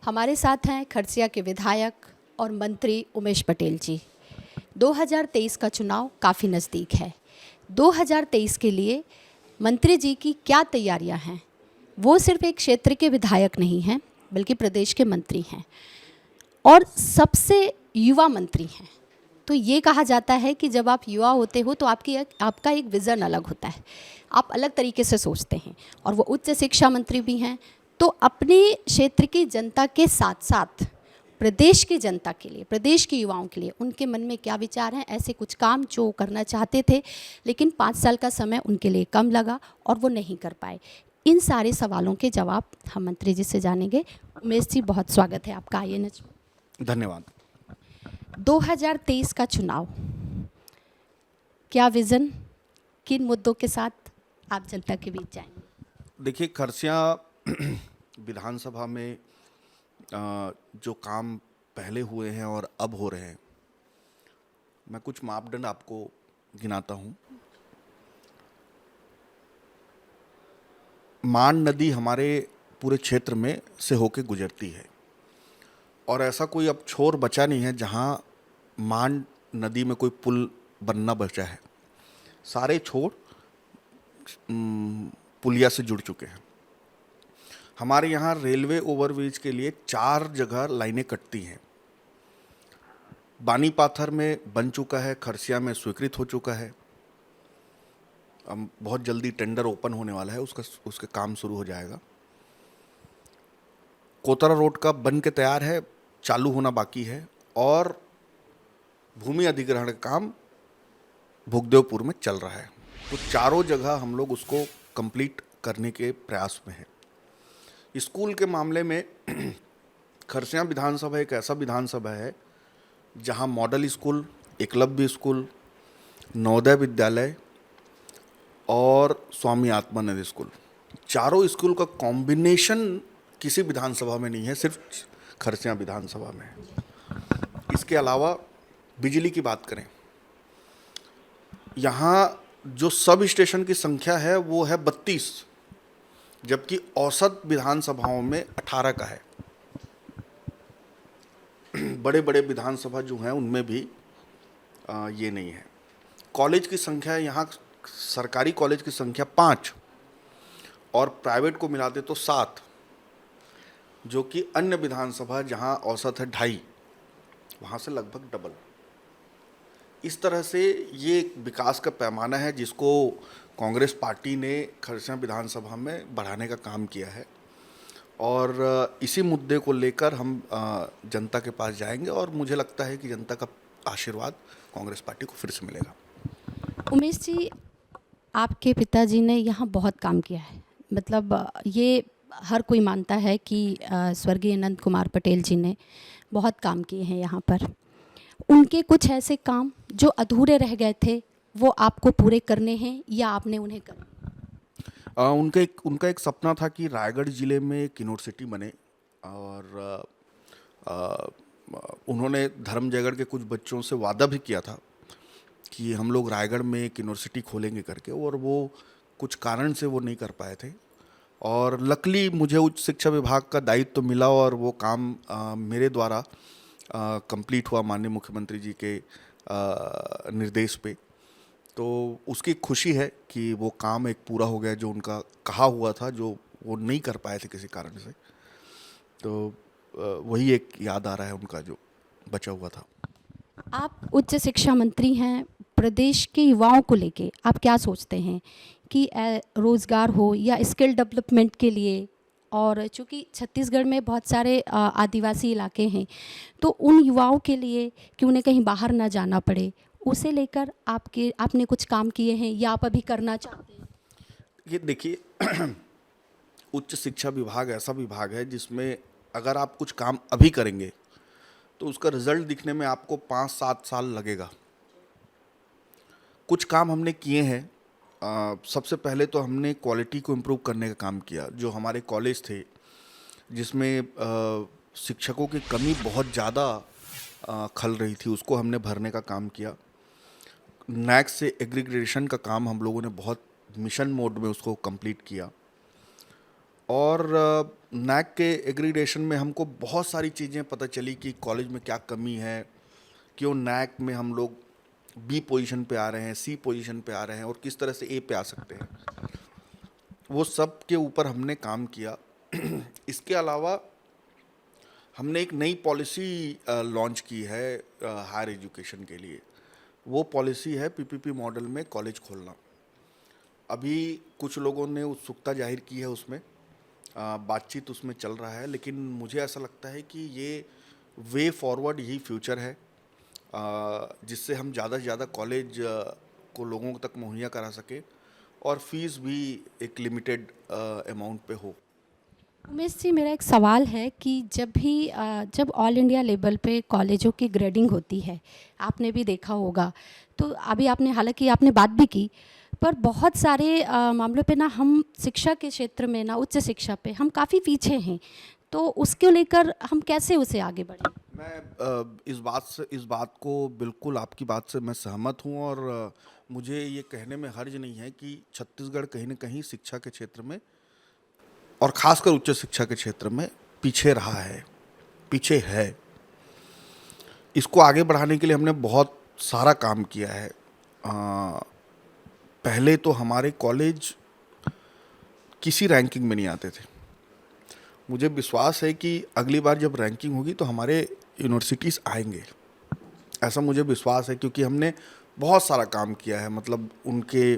हमारे साथ हैं खरसिया के विधायक और मंत्री उमेश पटेल जी। 2023 का चुनाव काफ़ी नज़दीक है। 2023 के लिए मंत्री जी की क्या तैयारियां हैं? वो सिर्फ एक क्षेत्र के विधायक नहीं हैं, बल्कि प्रदेश के मंत्री हैं और सबसे युवा मंत्री हैं। तो ये कहा जाता है कि जब आप युवा होते हो तो आपका एक विज़न अलग होता है, आप अलग तरीके से सोचते हैं। और वो उच्च शिक्षा मंत्री भी हैं, तो अपने क्षेत्र की जनता के साथ साथ प्रदेश की जनता के लिए, प्रदेश के युवाओं के लिए उनके मन में क्या विचार हैं, ऐसे कुछ काम जो करना चाहते थे लेकिन 5 साल का समय उनके लिए कम लगा और वो नहीं कर पाए। इन सारे सवालों के जवाब हम मंत्री जी से जानेंगे। उमेश जी, बहुत स्वागत है आपका। आइए न। धन्यवाद। 2023 का चुनाव, क्या विज़न, किन मुद्दों के साथ आप जनता के बीच जाएंगे? देखिए, खरसिया विधानसभा में जो काम पहले हुए हैं और अब हो रहे हैं, मैं कुछ मापदंड आपको गिनाता हूँ। मान नदी हमारे पूरे क्षेत्र में से होके गुजरती है और ऐसा कोई अब छोर बचा नहीं है जहाँ मान नदी में कोई पुल बनना बचा है। सारे छोर पुलिया से जुड़ चुके हैं। हमारे यहाँ रेलवे ओवरब्रिज के लिए 4 जगह लाइनें कटती हैं। बानीपाथर में बन चुका है, खरसिया में स्वीकृत हो चुका है। अब बहुत जल्दी टेंडर ओपन होने वाला है, उसका काम शुरू हो जाएगा। कोतरा रोड का बन के तैयार है, चालू होना बाकी है। और भूमि अधिग्रहण का काम भुगदेवपुर में चल रहा है। तो चारों जगह हम लोग उसको कंप्लीट करने के प्रयास में हैं। स्कूल के मामले में खरसिया विधानसभा एक ऐसा विधानसभा है जहां model school, Eklavya school, Navodaya Vidyalaya और स्वामी आत्मानंद स्कूल, चारों स्कूल का कॉम्बिनेशन किसी विधानसभा में नहीं है, सिर्फ खरसिया विधानसभा में है। इसके अलावा बिजली की बात करें, यहाँ जो सब स्टेशन की संख्या है वो है 32, जबकि औसत विधानसभाओं में 18 का है। बड़े बड़े विधानसभा जो हैं उनमें भी ये नहीं है। कॉलेज की संख्या यहाँ, सरकारी कॉलेज की संख्या 5 और प्राइवेट को मिलाते तो 7, जो कि अन्य विधानसभा जहाँ औसत है 2.5, वहाँ से लगभग डबल। इस तरह से ये एक विकास का पैमाना है जिसको कांग्रेस पार्टी ने खरसिया विधानसभा में बढ़ाने का काम किया है। और इसी मुद्दे को लेकर हम जनता के पास जाएंगे और मुझे लगता है कि जनता का आशीर्वाद कांग्रेस पार्टी को फिर से मिलेगा। उमेश जी, आपके पिताजी ने यहाँ बहुत काम किया है। मतलब ये हर कोई मानता है कि स्वर्गीय अनंत कुमार पटेल जी ने बहुत काम किए हैं यहाँ पर। उनके कुछ ऐसे काम जो अधूरे रह गए थे, वो आपको पूरे करने हैं या आपने उन्हें करना? उनका एक सपना था कि रायगढ़ ज़िले में एक यूनिवर्सिटी बने। और उन्होंने धर्म जयगढ़ के कुछ बच्चों से वादा भी किया था कि हम लोग रायगढ़ में एक यूनिवर्सिटी खोलेंगे करके, और वो कुछ कारण से वो नहीं कर पाए थे। और लकीली मुझे उच्च शिक्षा विभाग का दायित्व तो मिला और वो काम मेरे द्वारा कंप्लीट हुआ माननीय मुख्यमंत्री जी के निर्देश पे। तो उसकी खुशी है कि वो काम एक पूरा हो गया जो उनका कहा हुआ था, जो वो नहीं कर पाए थे किसी कारण से। तो वही एक याद आ रहा है उनका जो बचा हुआ था। आप उच्च शिक्षा मंत्री हैं, प्रदेश के युवाओं को लेके आप क्या सोचते हैं कि रोज़गार हो या स्किल डेवलपमेंट के लिए? और चूँकि छत्तीसगढ़ में बहुत सारे आदिवासी इलाके हैं, तो उन युवाओं के लिए कि उन्हें कहीं बाहर ना जाना पड़े, उसे लेकर आपने कुछ काम किए हैं या आप अभी करना चाहते हैं? ये देखिए, उच्च शिक्षा विभाग ऐसा विभाग है जिसमें अगर आप कुछ काम अभी करेंगे तो उसका रिजल्ट दिखने में आपको 5-7 साल लगेगा। कुछ काम हमने किए हैं। सबसे पहले तो हमने क्वालिटी को इम्प्रूव करने का काम किया। जो हमारे कॉलेज थे जिसमें शिक्षकों की कमी बहुत ज़्यादा खल रही थी, उसको हमने भरने का काम किया। नैक से एग्रीग्रेशन का काम हम लोगों ने बहुत मिशन मोड में उसको कंप्लीट किया। और नैक के एग्रीडेशन में हमको बहुत सारी चीज़ें पता चली कि कॉलेज में क्या कमी है, क्यों नैक में हम लोग बी पोजीशन पे आ रहे हैं, सी पोजीशन पे आ रहे हैं और किस तरह से ए पे आ सकते हैं। वो सब के ऊपर हमने काम किया। इसके अलावा हमने एक नई पॉलिसी लॉन्च की है हायर एजुकेशन के लिए। वो पॉलिसी है पीपीपी मॉडल में कॉलेज खोलना। अभी कुछ लोगों ने उत्सुकता जाहिर की है उसमें, बातचीत उसमें चल रहा है, लेकिन मुझे ऐसा लगता है कि ये वे फॉरवर्ड ही फ्यूचर है, जिससे हम ज़्यादा से ज़्यादा कॉलेज को लोगों तक मुहैया करा सके और फीस भी एक लिमिटेड अमाउंट पे हो। उमेश जी, मेरा एक सवाल है कि जब ऑल इंडिया लेवल पे कॉलेजों की ग्रेडिंग होती है, आपने भी देखा होगा, तो अभी आपने हालांकि आपने बात भी की, पर बहुत सारे मामलों पे ना हम शिक्षा के क्षेत्र में ना उच्च शिक्षा पे हम काफ़ी पीछे हैं, तो उसको लेकर हम कैसे उसे आगे बढ़ें? मैं इस बात को बिल्कुल आपकी बात से मैं सहमत हूँ और मुझे ये कहने में हर्ज नहीं है कि छत्तीसगढ़ कहीं न कहीं शिक्षा के क्षेत्र में और ख़ासकर उच्च शिक्षा के क्षेत्र में पीछे रहा है, पीछे है। इसको आगे बढ़ाने के लिए हमने बहुत सारा काम किया है। पहले तो हमारे कॉलेज किसी रैंकिंग में नहीं आते थे। मुझे विश्वास है कि अगली बार जब रैंकिंग होगी तो हमारे यूनिवर्सिटीज़ आएंगे, ऐसा मुझे विश्वास है, क्योंकि हमने बहुत सारा काम किया है। मतलब उनके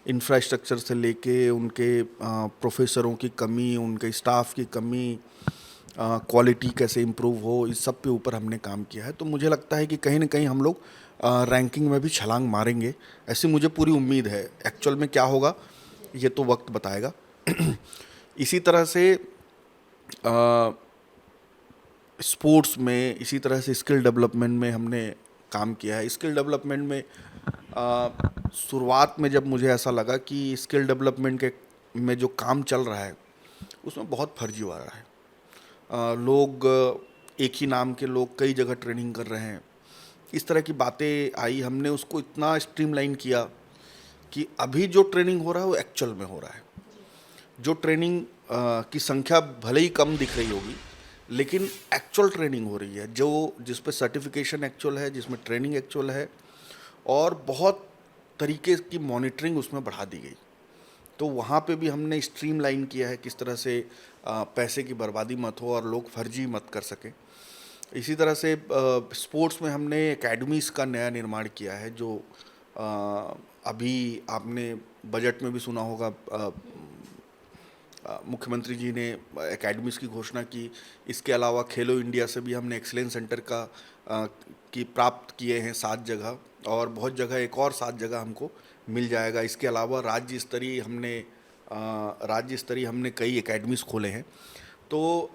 इंफ्रास्ट्रक्चर से लेके उनके प्रोफेसरों की कमी, उनके स्टाफ की कमी, क्वालिटी कैसे इम्प्रूव हो, इस सब पे ऊपर हमने काम किया है। तो मुझे लगता है कि कहीं ना कहीं हम लोग रैंकिंग में भी छलांग मारेंगे, ऐसी मुझे पूरी उम्मीद है। एक्चुअल में क्या होगा ये तो वक्त बताएगा। इसी तरह से स्पोर्ट्स में, इसी तरह से स्किल डेवलपमेंट में हमने काम किया है। स्किल डेवलपमेंट में शुरुआत में जब मुझे ऐसा लगा कि स्किल डेवलपमेंट के में जो काम चल रहा है उसमें बहुत फर्जीवाड़ा है। लोग एक ही नाम के लोग कई जगह ट्रेनिंग कर रहे हैं, इस तरह की बातें आई। हमने उसको इतना स्ट्रीमलाइन किया कि अभी जो ट्रेनिंग हो रहा है वो एक्चुअल में हो रहा है। जो ट्रेनिंग की संख्या भले ही कम दिख रही होगी, लेकिन एक्चुअल ट्रेनिंग हो रही है, जो जिस पे सर्टिफिकेशन एक्चुअल है, जिसमें ट्रेनिंग एक्चुअल है और बहुत तरीके की मॉनिटरिंग उसमें बढ़ा दी गई। तो वहाँ पे भी हमने स्ट्रीमलाइन किया है, किस तरह से पैसे की बर्बादी मत हो और लोग फर्जी मत कर सकें। इसी तरह से स्पोर्ट्स में हमने एकेडमीज़ का नया निर्माण किया है, जो अभी आपने बजट में भी सुना होगा। मुख्यमंत्री जी ने एकेडमीज़ की घोषणा की। इसके अलावा खेलो इंडिया से भी हमने एक्सीलेंस सेंटर की प्राप्त किए हैं 7 जगह, और बहुत जगह एक और 7 जगह हमको मिल जाएगा। इसके अलावा राज्य स्तरीय हमने कई एकेडमीज़ खोले हैं। तो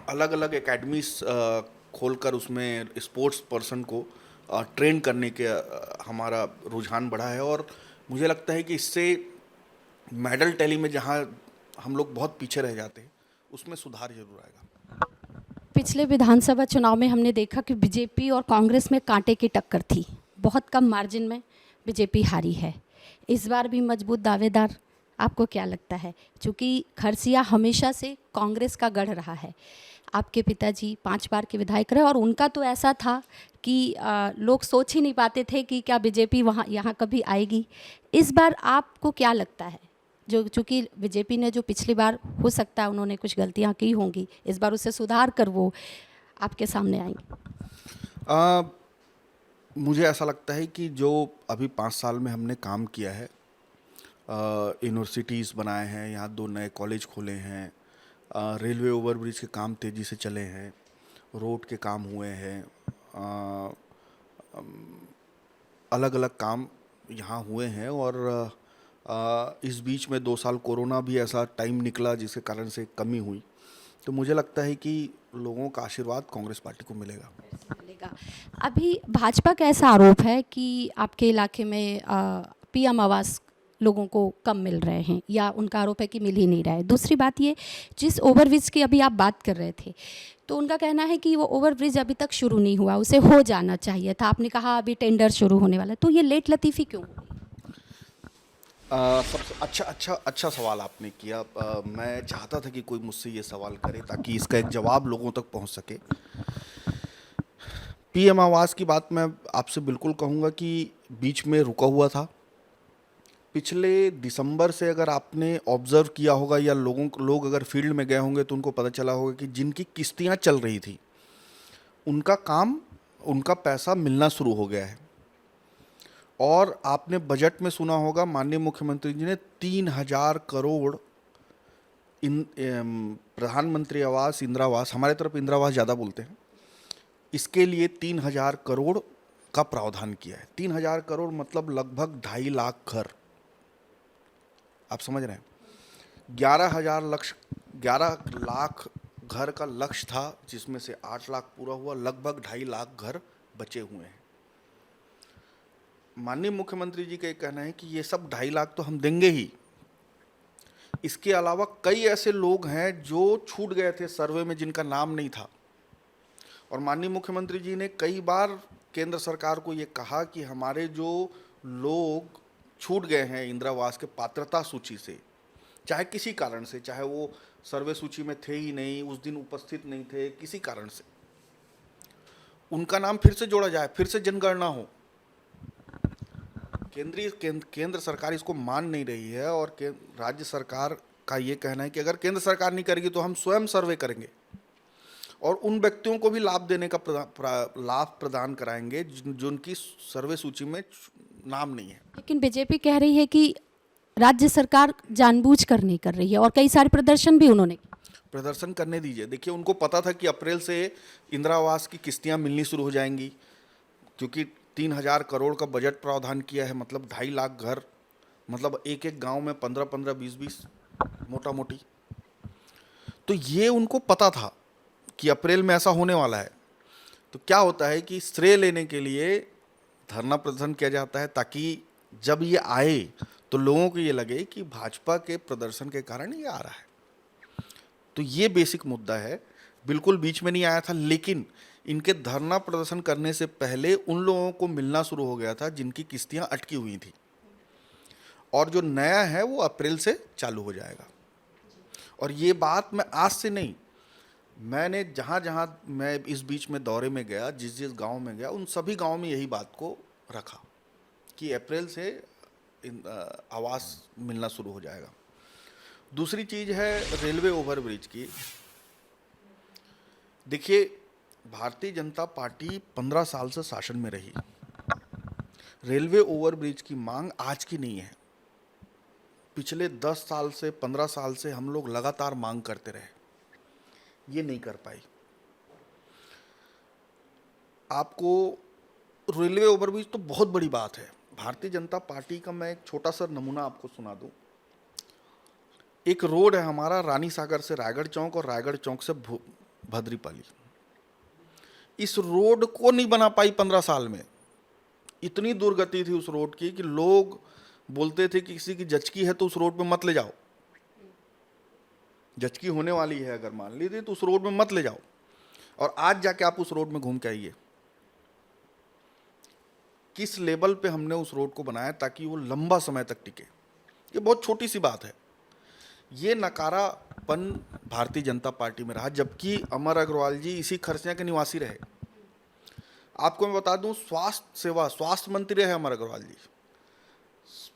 अलग अलग एकेडमीज़ खोलकर उसमें स्पोर्ट्स पर्सन को ट्रेन करने के हमारा रुझान बढ़ा है, और मुझे लगता है कि इससे मेडल टैली में जहाँ हम लोग बहुत पीछे रह जाते हैं उसमें सुधार जरूर आएगा। पिछले विधानसभा चुनाव में हमने देखा कि बीजेपी और कांग्रेस में कांटे की टक्कर थी, बहुत कम मार्जिन में बीजेपी हारी है। इस बार भी मजबूत दावेदार, आपको क्या लगता है? क्योंकि खरसिया हमेशा से कांग्रेस का गढ़ रहा है। आपके पिताजी 5 बार के विधायक रहे और उनका तो ऐसा था कि लोग सोच ही नहीं पाते थे कि क्या बीजेपी यहाँ कभी आएगी। इस बार आपको क्या लगता है? चूँकि बीजेपी ने जो पिछली बार, हो सकता है उन्होंने कुछ गलतियाँ की होंगी, इस बार उससे सुधार कर वो आपके सामने आएंगे। मुझे ऐसा लगता है कि जो अभी 5 साल में हमने काम किया है, यूनिवर्सिटीज़ बनाए हैं, यहाँ 2 नए कॉलेज खोले हैं, रेलवे ओवरब्रिज के काम तेज़ी से चले हैं, रोड के काम हुए हैं, अलग अलग काम यहाँ हुए हैं। और इस बीच में 2 साल कोरोना भी ऐसा टाइम निकला जिसके कारण से कमी हुई। तो मुझे लगता है कि लोगों का आशीर्वाद कांग्रेस पार्टी को मिलेगा। अभी भाजपा का ऐसा आरोप है कि आपके इलाके में पीएम आवास लोगों को कम मिल रहे हैं, या उनका आरोप है कि मिल ही नहीं रहा है। दूसरी बात ये, जिस ओवरब्रिज की अभी आप बात कर रहे थे, तो उनका कहना है कि वो ओवरब्रिज अभी तक शुरू नहीं हुआ, उसे हो जाना चाहिए था। आपने कहा अभी टेंडर शुरू होने वाला है, तो ये लेट लतीफ़ी क्यों? सबसे अच्छा सवाल आपने किया। मैं चाहता था कि कोई मुझसे ये सवाल करे ताकि इसका एक जवाब लोगों तक पहुंच सके। पीएम आवास की बात मैं आपसे बिल्कुल कहूँगा कि बीच में रुका हुआ था। पिछले दिसंबर से अगर आपने ऑब्जर्व किया होगा या लोग अगर फील्ड में गए होंगे तो उनको पता चला होगा कि जिनकी किस्तियाँ चल रही थी उनका काम, उनका पैसा मिलना शुरू हो गया है। और आपने बजट में सुना होगा माननीय मुख्यमंत्री जी ने 3,000 करोड़ प्रधानमंत्री आवास, इंदिरा आवास, हमारे तरफ इंदिरा आवास ज़्यादा बोलते हैं, इसके लिए 3,000 करोड़ का प्रावधान किया है। 3,000 करोड़ मतलब लगभग 2.5 लाख घर। आप समझ रहे हैं? 11 लाख घर का लक्ष्य था, जिसमें से 8 लाख पूरा हुआ, लगभग 2.5 लाख घर बचे हुए हैं। माननीय मुख्यमंत्री जी का ये कहना है कि ये सब 2.5 लाख तो हम देंगे ही, इसके अलावा कई ऐसे लोग हैं जो छूट गए थे सर्वे में, जिनका नाम नहीं था। और माननीय मुख्यमंत्री जी ने कई बार केंद्र सरकार को ये कहा कि हमारे जो लोग छूट गए हैं इंदिरा आवास के पात्रता सूची से, चाहे किसी कारण से, चाहे वो सर्वे सूची में थे ही नहीं, उस दिन उपस्थित नहीं थे, किसी कारण से, उनका नाम फिर से जोड़ा जाए, फिर से जनगणना हो। केंद्र सरकार इसको मान नहीं रही है और राज्य सरकार का ये कहना है कि अगर केंद्र सरकार नहीं करेगी तो हम स्वयं सर्वे करेंगे और उन व्यक्तियों को भी लाभ देने का लाभ प्रदान कराएंगे जिनकी सर्वे सूची में नाम नहीं है। लेकिन बीजेपी कह रही है कि राज्य सरकार जानबूझकर नहीं कर रही है और कई सारे प्रदर्शन भी उन्होंने किए। प्रदर्शन करने दीजिए। देखिए, उनको पता था कि अप्रैल से इंदिरा आवास की किस्तियाँ मिलनी शुरू हो जाएंगी, क्योंकि 3,000 करोड़ का बजट प्रावधान किया है, मतलब 2.5 लाख घर, मतलब एक एक गांव में 15-15, 20-20 मोटा मोटी। तो ये उनको पता था कि अप्रैल में ऐसा होने वाला है। तो क्या होता है कि श्रेय लेने के लिए धरना प्रदर्शन किया जाता है, ताकि जब ये आए तो लोगों को ये लगे कि भाजपा के प्रदर्शन के कारण ये आ रहा है। तो ये बेसिक मुद्दा है, बिल्कुल बीच में नहीं आया था। लेकिन इनके धरना प्रदर्शन करने से पहले उन लोगों को मिलना शुरू हो गया था जिनकी किस्तियां अटकी हुई थी, और जो नया है वो अप्रैल से चालू हो जाएगा। और ये बात मैं आज से नहीं, मैंने जहाँ जहाँ मैं इस बीच में दौरे में गया, जिस जिस गांव में गया, उन सभी गांव में यही बात को रखा कि अप्रैल से आवास मिलना शुरू हो जाएगा। दूसरी चीज़ है रेलवे ओवरब्रिज की। देखिए, भारतीय जनता पार्टी 15 साल से शासन में रही। रेलवे ओवरब्रिज की मांग आज की नहीं है, पिछले 10 साल से, 15 साल से हम लोग लगातार मांग करते रहे, ये नहीं कर पाई। आपको रेलवे ओवरब्रिज तो बहुत बड़ी बात है। भारतीय जनता पार्टी का मैं एक छोटा सा नमूना आपको सुना दूं। एक रोड है हमारा रानी सागर से रायगढ़ चौक और रायगढ़ चौक से भद्रीपाली। इस रोड को नहीं बना पाई 15 साल में। इतनी दुर्गति थी उस रोड की कि लोग बोलते थे कि किसी की जचकी है तो उस रोड पे मत ले जाओ, जचकी होने वाली है अगर मान लीजिए तो उस रोड में मत ले जाओ। और आज जाके आप उस रोड में घूम के आइए, किस लेवल पे हमने उस रोड को बनाया ताकि वो लंबा समय तक टिके। ये बहुत छोटी सी बात है। ये नकारापन भारतीय जनता पार्टी में रहा, जबकि अमर अग्रवाल जी इसी खरसिया के निवासी रहे। आपको मैं बता दूं, स्वास्थ्य मंत्री रहे अमर अग्रवाल जी।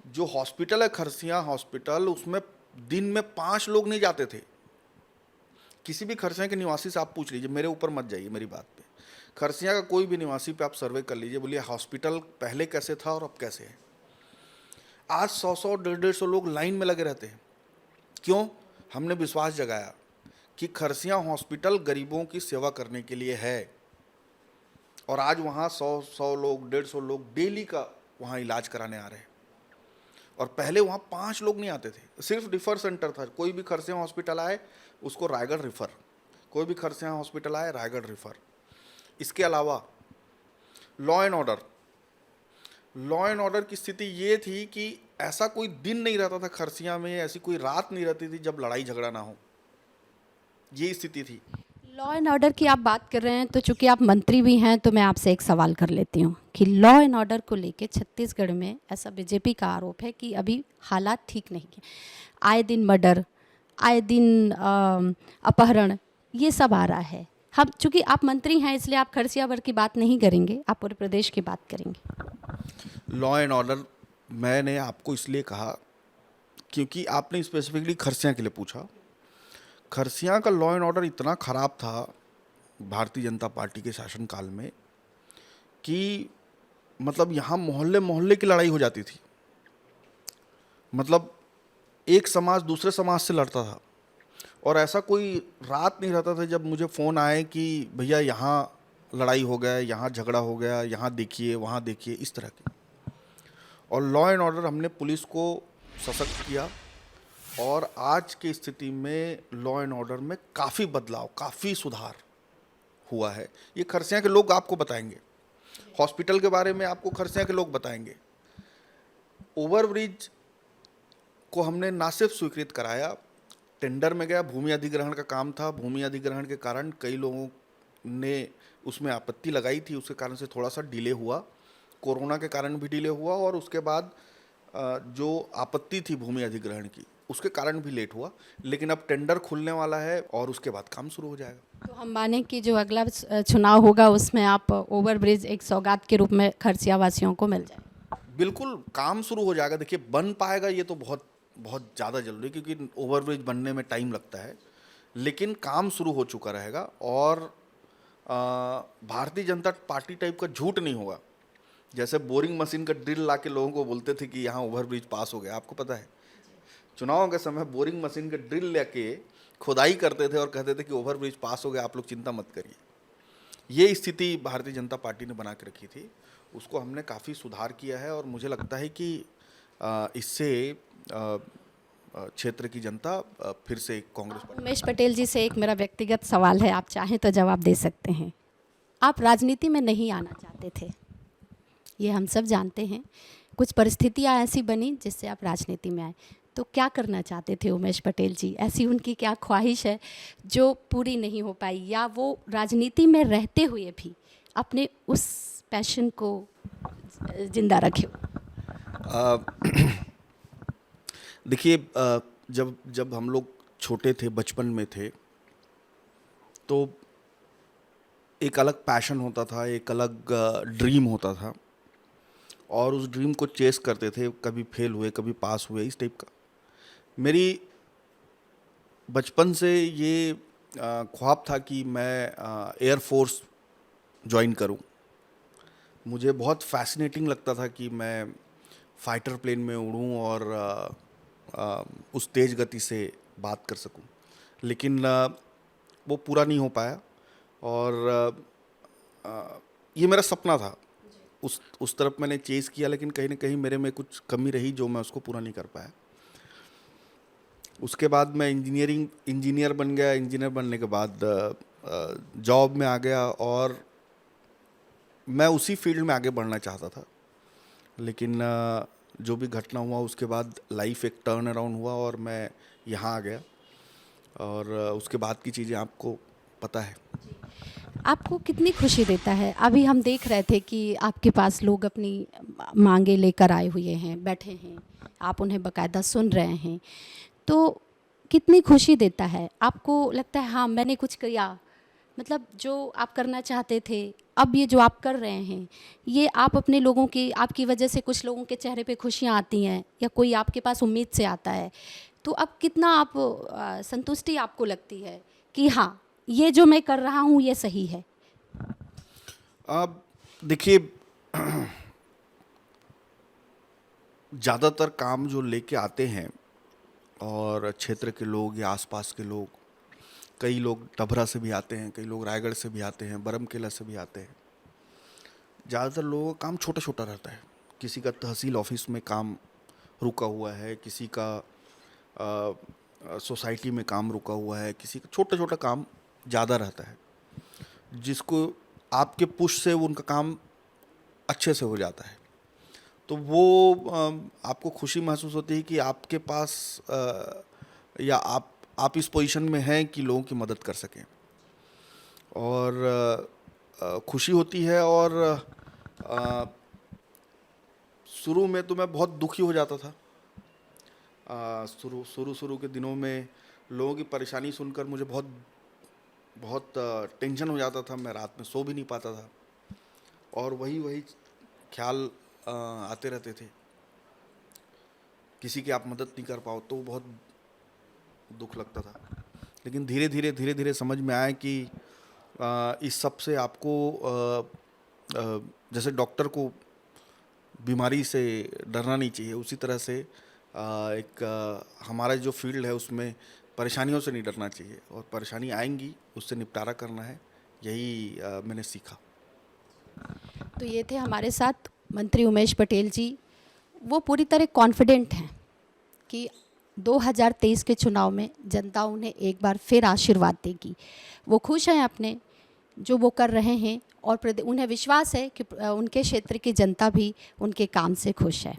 जो हॉस्पिटल है खरसिया हॉस्पिटल, उसमें दिन में 5 लोग नहीं जाते थे। किसी भी खरसिया के निवासी से आप पूछ लीजिए, मेरे ऊपर मत जाइए मेरी बात पे, खरसिया का कोई भी निवासी पे आप सर्वे कर लीजिए, बोलिए हॉस्पिटल पहले कैसे था और अब कैसे है। आज 100-100, 150-150 लोग लाइन में लगे रहते हैं। क्यों? हमने विश्वास जगाया कि खरसिया हॉस्पिटल गरीबों की सेवा करने के लिए है, और आज वहाँ 100 लोग, 150 लोग डेली का वहाँ इलाज कराने आ रहे हैं। और पहले वहाँ 5 लोग नहीं आते थे, सिर्फ रिफर सेंटर था। कोई भी खरसिया हॉस्पिटल आए उसको रायगढ़ रिफर, कोई भी खरसिया हॉस्पिटल आए रायगढ़ रिफर। इसके अलावा लॉ एंड ऑर्डर की स्थिति ये थी कि ऐसा कोई दिन नहीं रहता था खरसिया में, ऐसी कोई रात नहीं रहती थी जब लड़ाई झगड़ा ना हो। ये स्थिति थी। लॉ एंड ऑर्डर की आप बात कर रहे हैं, तो चूंकि आप मंत्री भी हैं तो मैं आपसे एक सवाल कर लेती हूँ कि लॉ एंड ऑर्डर को लेके छत्तीसगढ़ में ऐसा बीजेपी का आरोप है कि अभी हालात ठीक नहीं है। आए दिन मर्डर, आए दिन अपहरण, ये सब आ रहा है। हम चूंकि आप मंत्री हैं इसलिए आप खरसियावर की बात नहीं करेंगे, आप पूरे प्रदेश की बात करेंगे। लॉ एंड ऑर्डर मैंने आपको इसलिए कहा क्योंकि आपने स्पेसिफिकली खरसिया के लिए पूछा। खरसिया का लॉ एंड ऑर्डर इतना ख़राब था भारतीय जनता पार्टी के शासनकाल में कि मतलब यहाँ मोहल्ले मोहल्ले की लड़ाई हो जाती थी। मतलब एक समाज दूसरे समाज से लड़ता था और ऐसा कोई रात नहीं रहता था जब मुझे फ़ोन आए कि भैया यहाँ लड़ाई हो गया, यहाँ झगड़ा हो गया, यहाँ देखिए वहाँ देखिए, इस तरह की। और लॉ एंड ऑर्डर हमने पुलिस को सशक्त किया और आज की स्थिति में लॉ एंड ऑर्डर में काफ़ी बदलाव, काफ़ी सुधार हुआ है। ये खरसिया के लोग आपको बताएंगे, हॉस्पिटल के बारे में आपको खरसिया के लोग बताएंगे। ओवरब्रिज को हमने ना सिर्फ स्वीकृत कराया, टेंडर में गया, भूमि अधिग्रहण का काम था। भूमि अधिग्रहण के कारण कई लोगों ने उसमें आपत्ति लगाई थी, उसके कारण से थोड़ा सा डिले हुआ, कोरोना के कारण भी डिले हुआ और उसके बाद जो आपत्ति थी भूमि अधिग्रहण की उसके कारण भी लेट हुआ। लेकिन अब टेंडर खुलने वाला है और उसके बाद काम शुरू हो जाएगा। तो हम माने कि जो अगला चुनाव होगा उसमें आप ओवरब्रिज एक सौगात के रूप में खरसिया वासियों को मिल जाए। बिल्कुल काम शुरू हो जाएगा। देखिए बन पाएगा ये तो बहुत बहुत ज़्यादा जल्दी, क्योंकि ओवरब्रिज बनने में टाइम लगता है, लेकिन काम शुरू हो चुका रहेगा। और भारतीय जनता पार्टी टाइप का झूठ नहीं होगा। जैसे बोरिंग मशीन का ड्रिल ला के लोगों को बोलते थे कि यहाँ ओवरब्रिज पास हो गया, आपको पता है चुनाव के समय बोरिंग मशीन का ड्रिल लेके खुदाई करते थे और कहते थे कि ओवरब्रिज पास हो गया, आप लोग चिंता मत करिए। ये स्थिति भारतीय जनता पार्टी ने बना के रखी थी, उसको हमने काफ़ी सुधार किया है और मुझे लगता है कि इससे क्षेत्र की जनता फिर से कांग्रेस पार्टी। उमेश पटेल जी से एक मेरा व्यक्तिगत सवाल है, आप चाहें तो जवाब दे सकते हैं। आप राजनीति में नहीं आना चाहते थे, ये हम सब जानते हैं। कुछ परिस्थितियां ऐसी बनी जिससे आप राजनीति में आए, तो क्या करना चाहते थे उमेश पटेल जी? ऐसी उनकी क्या ख्वाहिश है जो पूरी नहीं हो पाई, या वो राजनीति में रहते हुए भी अपने उस पैशन को जिंदा रखे? देखिए जब जब हम लोग छोटे थे, बचपन में थे, तो एक अलग पैशन होता था, एक अलग ड्रीम होता था और उस ड्रीम को चेस करते थे। कभी फेल हुए, कभी पास हुए, इस टाइप का। मेरी बचपन से ये ख्वाब था कि मैं एयर फोर्स ज्वाइन करूं। मुझे बहुत फैसिनेटिंग लगता था कि मैं फाइटर प्लेन में उड़ूं और उस तेज़ गति से बात कर सकूं। लेकिन वो पूरा नहीं हो पाया और ये मेरा सपना था। उस तरफ मैंने चेज़ किया, लेकिन कहीं ना कहीं मेरे में कुछ कमी रही जो मैं उसको पूरा नहीं कर पाया। उसके बाद मैं इंजीनियर बन गया। इंजीनियर बनने के बाद जॉब में आ गया और मैं उसी फील्ड में आगे बढ़ना चाहता था। लेकिन जो भी घटना हुआ उसके बाद लाइफ एक टर्न अराउंड हुआ और मैं यहाँ आ गया और उसके बाद की चीज़ें आपको पता है। आपको कितनी खुशी देता है? अभी हम देख रहे थे कि आपके पास लोग अपनी मांगे लेकर आए हुए हैं, बैठे हैं, आप उन्हें बाकायदा सुन रहे हैं, तो कितनी खुशी देता है? आपको लगता है हाँ मैंने कुछ किया, मतलब जो आप करना चाहते थे, अब ये जो आप कर रहे हैं, ये आप अपने लोगों की, आपकी वजह से कुछ लोगों के चेहरे पे खुशियाँ आती हैं या कोई आपके पास उम्मीद से आता है, तो अब कितना आप संतुष्टि आपको लगती है कि हाँ ये जो मैं कर रहा हूँ ये सही है? अब देखिए ज़्यादातर काम जो लेके आते हैं और क्षेत्र के लोग या आसपास के लोग, कई लोग डभरा से भी आते हैं, कई लोग रायगढ़ से भी आते हैं, बरमकेला से भी आते हैं। ज़्यादातर लोगों का काम छोटा छोटा रहता है। किसी का तहसील ऑफिस में काम रुका हुआ है, किसी का सोसाइटी में काम रुका हुआ है, किसी का छोटा छोटा काम ज़्यादा रहता है, जिसको आपके पुश से उनका काम अच्छे से हो जाता है। तो वो आपको खुशी महसूस होती है कि आपके पास या आप इस पोजीशन में हैं कि लोगों की मदद कर सकें। और खुशी होती है। और शुरू में तो मैं बहुत दुखी हो जाता था। शुरू के दिनों में लोगों की परेशानी सुनकर मुझे बहुत बहुत टेंशन हो जाता था। मैं रात में सो भी नहीं पाता था और वही ख्याल आते रहते थे। किसी की आप मदद नहीं कर पाओ तो बहुत दुख लगता था। लेकिन धीरे धीरे समझ में आया कि इस सब से आपको जैसे डॉक्टर को बीमारी से डरना नहीं चाहिए, उसी तरह से हमारा जो फील्ड है उसमें परेशानियों से नहीं डरना चाहिए और परेशानी आएंगी उससे निपटारा करना है। यही मैंने सीखा। तो ये थे हमारे साथ मंत्री उमेश पटेल जी। वो पूरी तरह कॉन्फिडेंट हैं कि 2023 के चुनाव में जनता उन्हें एक बार फिर आशीर्वाद देगी। वो खुश हैं अपने जो वो कर रहे हैं और उन्हें विश्वास है कि उनके क्षेत्र की जनता भी उनके काम से खुश है।